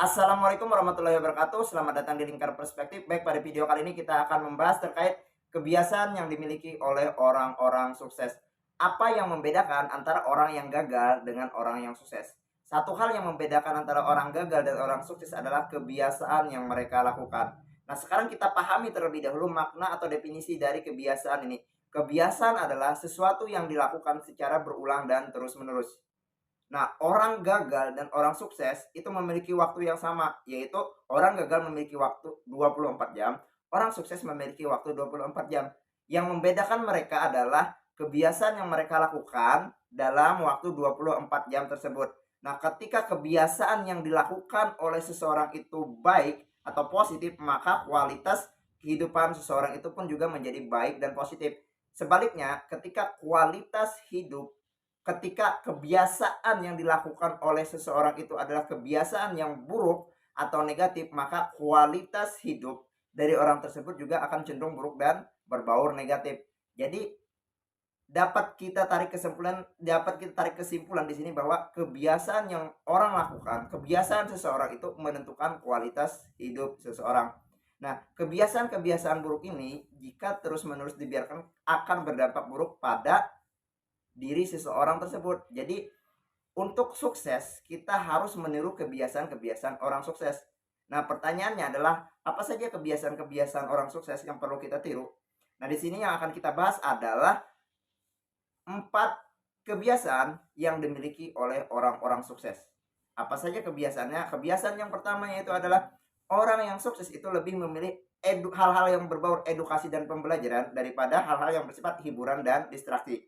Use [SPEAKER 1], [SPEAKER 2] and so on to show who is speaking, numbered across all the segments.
[SPEAKER 1] Assalamualaikum warahmatullahi wabarakatuh. Selamat datang di Lingkar Perspektif. Baik, pada video kali ini kita akan membahas terkait kebiasaan yang dimiliki oleh orang-orang sukses. Apa yang membedakan antara orang yang gagal dengan orang yang sukses? Satu hal yang membedakan antara orang gagal dan orang sukses adalah kebiasaan yang mereka lakukan. Nah, sekarang kita pahami terlebih dahulu makna atau definisi dari kebiasaan ini. Kebiasaan adalah sesuatu yang dilakukan secara berulang dan terus-menerus. Nah, orang gagal dan orang sukses itu memiliki waktu yang sama, yaitu orang gagal memiliki waktu 24 jam, orang sukses memiliki waktu 24 jam. Yang membedakan mereka adalah kebiasaan yang mereka lakukan dalam waktu 24 jam tersebut. Nah, ketika kebiasaan yang dilakukan oleh seseorang itu baik atau positif, maka kualitas kehidupan seseorang itu pun juga menjadi baik dan positif. Sebaliknya, ketika kualitas hidup ketika kebiasaan yang dilakukan oleh seseorang itu adalah kebiasaan yang buruk atau negatif, maka kualitas hidup dari orang tersebut juga akan cenderung buruk dan berbaur negatif. Jadi dapat kita tarik kesimpulan di sini bahwa kebiasaan yang orang lakukan, kebiasaan seseorang itu menentukan kualitas hidup seseorang. Nah, kebiasaan-kebiasaan buruk ini jika terus-menerus dibiarkan akan berdampak buruk pada diri seseorang tersebut. Jadi untuk sukses kita harus meniru kebiasaan-kebiasaan orang sukses. Nah, pertanyaannya adalah apa saja kebiasaan-kebiasaan orang sukses yang perlu kita tiru? Nah, di sini yang akan kita bahas adalah 4 kebiasaan yang dimiliki oleh orang-orang sukses. Apa saja kebiasaannya? Kebiasaan yang pertama yaitu adalah orang yang sukses itu lebih memilih hal-hal yang berbau edukasi dan pembelajaran daripada hal-hal yang bersifat hiburan dan distraksi.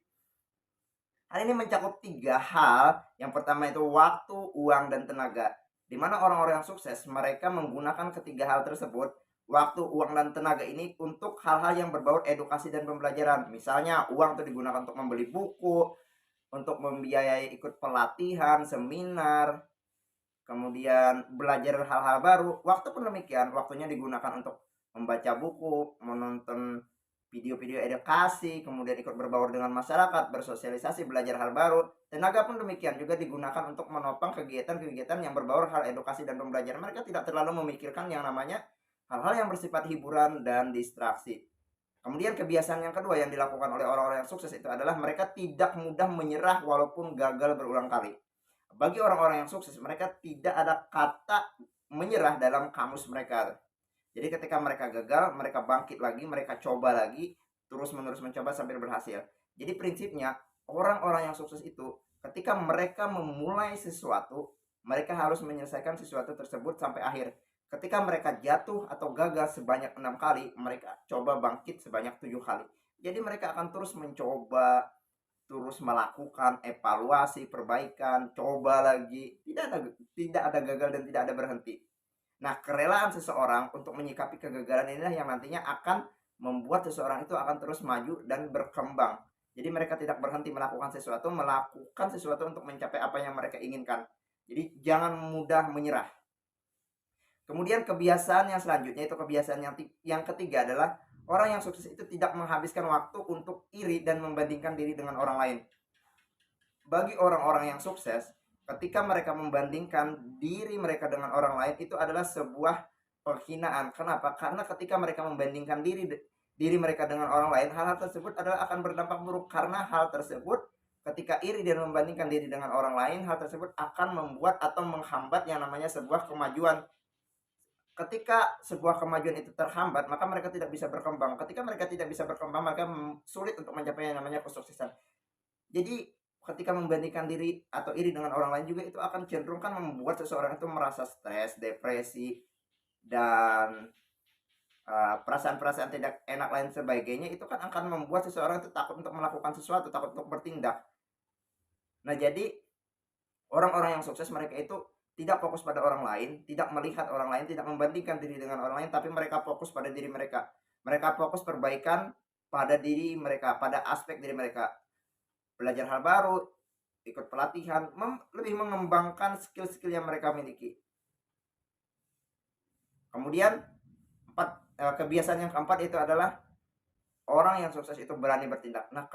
[SPEAKER 1] Hal ini mencakup 3 hal. Yang pertama itu waktu, uang, dan tenaga. Di mana orang-orang yang sukses mereka menggunakan ketiga hal tersebut, waktu, uang, dan tenaga ini untuk hal-hal yang berbau edukasi dan pembelajaran. Misalnya uang itu digunakan untuk membeli buku, untuk membiayai ikut pelatihan, seminar, kemudian belajar hal-hal baru. Waktu pun demikian, waktunya digunakan untuk membaca buku, menonton video-video edukasi, kemudian ikut berbaur dengan masyarakat, bersosialisasi, belajar hal baru. Tenaga pun demikian juga digunakan untuk menopang kegiatan-kegiatan yang berbaur hal edukasi dan pembelajaran. Mereka tidak terlalu memikirkan yang namanya hal-hal yang bersifat hiburan dan distraksi. Kemudian kebiasaan yang kedua yang dilakukan oleh orang-orang yang sukses itu adalah mereka tidak mudah menyerah walaupun gagal berulang kali. Bagi orang-orang yang sukses, mereka tidak ada kata menyerah dalam kamus mereka. Jadi ketika mereka gagal, mereka bangkit lagi, mereka coba lagi, terus-menerus mencoba sampai berhasil. Jadi prinsipnya, orang-orang yang sukses itu ketika mereka memulai sesuatu, mereka harus menyelesaikan sesuatu tersebut sampai akhir. Ketika mereka jatuh atau gagal sebanyak 6 kali, mereka coba bangkit sebanyak 7 kali. Jadi mereka akan terus mencoba, terus melakukan evaluasi, perbaikan, coba lagi. Tidak ada gagal dan tidak ada berhenti. Nah, kerelaan seseorang untuk menyikapi kegagalan inilah yang nantinya akan membuat seseorang itu akan terus maju dan berkembang. Jadi mereka tidak berhenti melakukan sesuatu untuk mencapai apa yang mereka inginkan. Jadi jangan mudah menyerah. Kemudian kebiasaan yang selanjutnya itu kebiasaan yang ketiga adalah orang yang sukses itu tidak menghabiskan waktu untuk iri dan membandingkan diri dengan orang lain. Bagi orang-orang yang sukses, ketika mereka membandingkan diri mereka dengan orang lain itu adalah sebuah penghinaan. Kenapa? Karena ketika mereka membandingkan diri mereka dengan orang lain, hal-hal tersebut adalah akan berdampak buruk karena hal tersebut ketika iri dan membandingkan diri dengan orang lain, hal tersebut akan membuat atau menghambat yang namanya sebuah kemajuan. Ketika sebuah kemajuan itu terhambat, maka mereka tidak bisa berkembang. Ketika mereka tidak bisa berkembang, maka sulit untuk mencapai yang namanya kesuksesan. Jadi ketika membandingkan diri atau iri dengan orang lain juga itu akan cenderung kan membuat seseorang itu merasa stres, depresi, dan perasaan-perasaan tidak enak lain sebagainya itu kan akan membuat seseorang itu takut untuk melakukan sesuatu, takut untuk bertindak. Nah, jadi orang-orang yang sukses mereka itu tidak fokus pada orang lain, tidak melihat orang lain, tidak membandingkan diri dengan orang lain, tapi mereka fokus pada diri mereka. Mereka fokus perbaikan pada diri mereka, pada aspek diri mereka. Belajar hal baru, ikut pelatihan, lebih mengembangkan skill-skill yang mereka miliki. Kemudian kebiasaan yang keempat itu adalah orang yang sukses itu berani bertindak. Nah,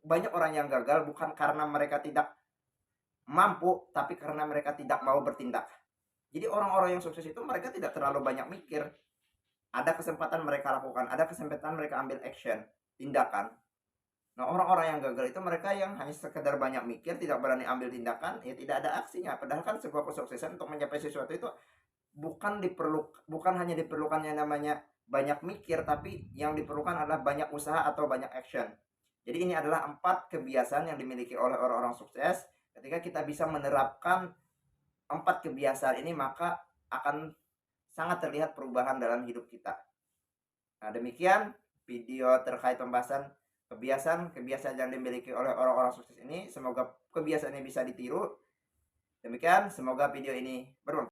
[SPEAKER 1] banyak orang yang gagal bukan karena mereka tidak mampu, tapi karena mereka tidak mau bertindak. Jadi orang-orang yang sukses itu mereka tidak terlalu banyak mikir. Ada kesempatan mereka lakukan, ada kesempatan mereka ambil action, tindakan. Nah, orang-orang yang gagal itu mereka yang hanya sekedar banyak mikir, tidak berani ambil tindakan, ya tidak ada aksinya. Padahal kan sebuah kesuksesan untuk mencapai sesuatu itu bukan hanya diperlukan yang namanya banyak mikir, tapi yang diperlukan adalah banyak usaha atau banyak action. Jadi ini adalah 4 kebiasaan yang dimiliki oleh orang-orang sukses. Ketika kita bisa menerapkan 4 kebiasaan ini, maka akan sangat terlihat perubahan dalam hidup kita. Nah, demikian video terkait pembahasan kebiasaan yang dimiliki oleh orang-orang sukses ini. Semoga kebiasaan ini bisa ditiru. Demikian, semoga video ini bermanfaat.